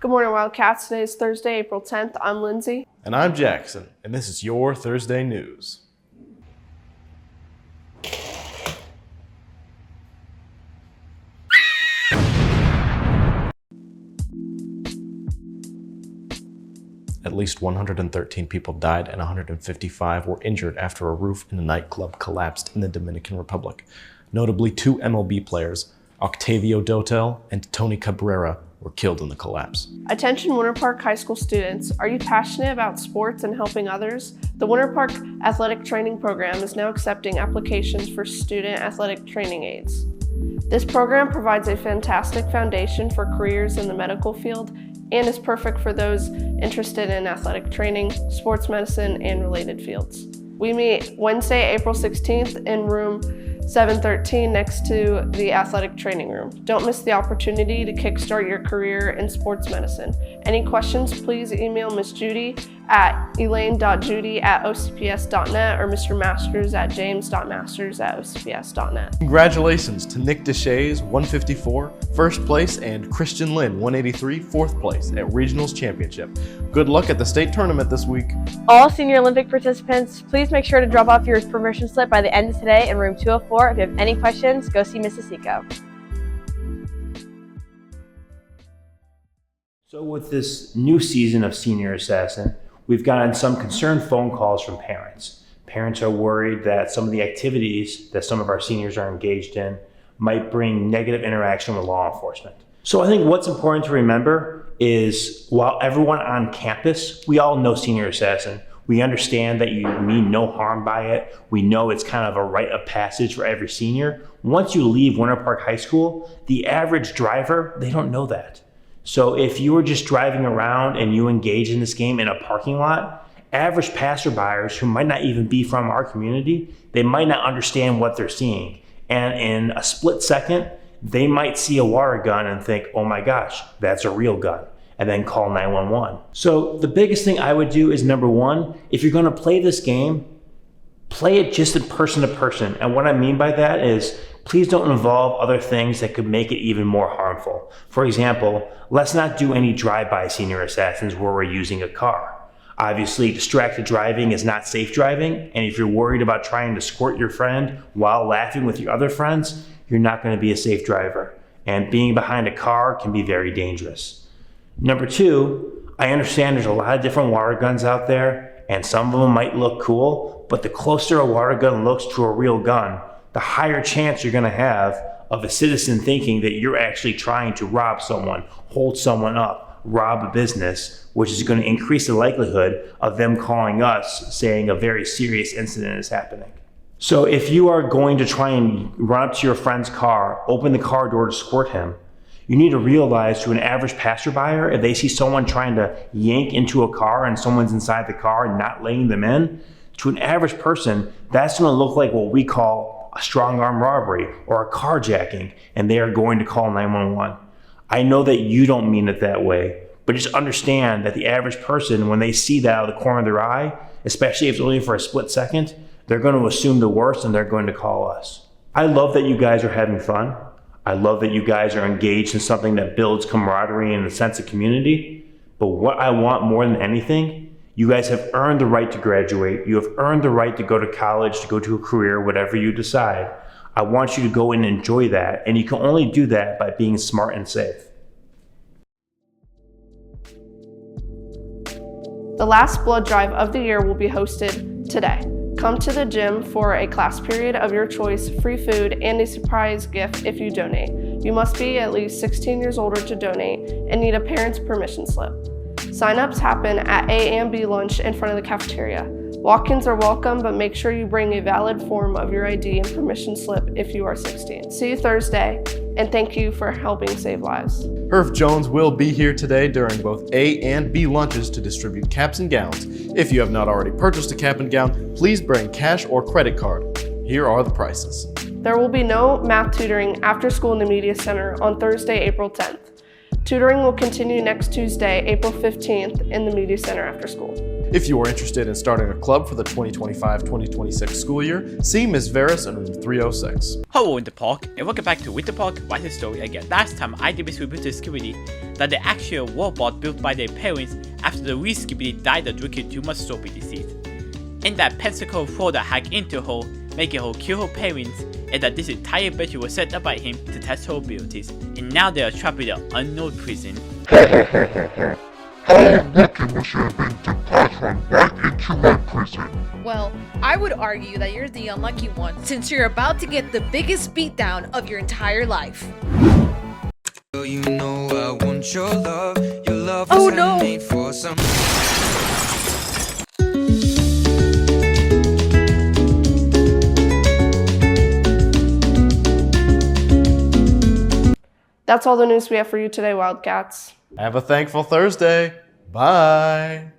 Good morning, Wildcats. Today is Thursday, April 10th. I'm Lindsay. And I'm Jackson, and this is your Thursday News. At least 113 people died and 155 were injured after a roof in a nightclub collapsed in the Dominican Republic. Notably, two MLB players, Octavio Dotel and Tony Cabrera, were killed in the collapse. Attention Winter Park High School students, are you passionate about sports and helping others? The Winter Park Athletic Training Program is now accepting applications for student athletic training aides. This program provides a fantastic foundation for careers in the medical field and is perfect for those interested in athletic training, sports medicine, and related fields. We meet Wednesday, April 16th in room 713 next to the athletic training room. Don't miss the opportunity to kickstart your career in sports medicine. Any questions, please email Miss Judy at elaine.judy@ocps.net or Mr. Masters at james.masters@ocps.net. Congratulations to Nick Deshays, 154, first place, and Christian Lynn, 183, fourth place at Regionals Championship. Good luck at the state tournament this week. All senior Olympic participants, please make sure to drop off your permission slip by the end of today in room 204. If you have any questions, go see Mrs. Seco. So with this new season of Senior Assassin, we've gotten some concerned phone calls from parents. Parents are worried that some of the activities that some of our seniors are engaged in might bring negative interaction with law enforcement. So I think what's important to remember is while everyone on campus, we all know Senior Assassin. We understand that you mean no harm by it. We know it's kind of a rite of passage for every senior. Once you leave Winter Park High School, the average driver, they don't know that. So if you were just driving around and you engage in this game in a parking lot, average passerbyers who might not even be from our community, they might not understand what they're seeing. And in a split second, they might see a water gun and think, oh my gosh, that's a real gun, and then call 911. So the biggest thing I would do is, number one, if you're gonna play this game, play it just in person to person. And what I mean by that is, please don't involve other things that could make it even more harmful. For example, let's not do any drive-by Senior Assassins where we're using a car. Obviously, distracted driving is not safe driving, and if you're worried about trying to squirt your friend while laughing with your other friends, you're not gonna be a safe driver. And being behind a car can be very dangerous. Number two, I understand there's a lot of different water guns out there, and some of them might look cool, but the closer a water gun looks to a real gun, the higher chance you're gonna have of a citizen thinking that you're actually trying to rob someone, hold someone up, rob a business, which is gonna increase the likelihood of them calling us saying a very serious incident is happening. So if you are going to try and run up to your friend's car, open the car door to squirt him, you need to realize to an average passerby, if they see someone trying to yank into a car and someone's inside the car and not letting them in, to an average person, that's gonna look like what we call a strong arm robbery or a carjacking, and they are going to call 911. I know that you don't mean it that way, but just understand that the average person, when they see that out of the corner of their eye, especially if it's only for a split second, they're going to assume the worst and they're going to call us. I love that you guys are having fun. I love that you guys are engaged in something that builds camaraderie and a sense of community. But what I want more than anything, you guys have earned the right to graduate. You have earned the right to go to college, to go to a career, whatever you decide. I want you to go and enjoy that, and you can only do that by being smart and safe. The last blood drive of the year will be hosted today. Come to the gym for a class period of your choice, free food, and a surprise gift if you donate. You must be at least 16 years older to donate and need a parent's permission slip. Sign-ups happen at A and B lunch in front of the cafeteria. Walk-ins are welcome, but make sure you bring a valid form of your ID and permission slip if you are 16. See you Thursday, and thank you for helping save lives. Herf Jones will be here today during both A and B lunches to distribute caps and gowns. If you have not already purchased a cap and gown, please bring cash or credit card. Here are the prices. There will be no math tutoring after school in the Media Center on Thursday, April 10th. Tutoring will continue next Tuesday, April 15th in the Media Center after school. If you are interested in starting a club for the 2025-2026 school year, see Ms. Veras in room 306. Hello Winter Park, and welcome back to Winter Park Write a Story again. Last time I did reveal to Skibidi that they actually a robot built by their parents after the wee Skibidi died of drinking too much soapy disease. And that Pensacola Florida hacked into her, making her kill her parents, and that this entire batch was set up by him to test her abilities, and now they are trapped in an unknown prison. Well, I would argue that you're the unlucky one, since you're about to get the biggest beatdown of your entire life. You know I want your love. Your love Oh, was no. handmade for some. That's all the news we have for you today, Wildcats. Have a thankful Thursday. Bye.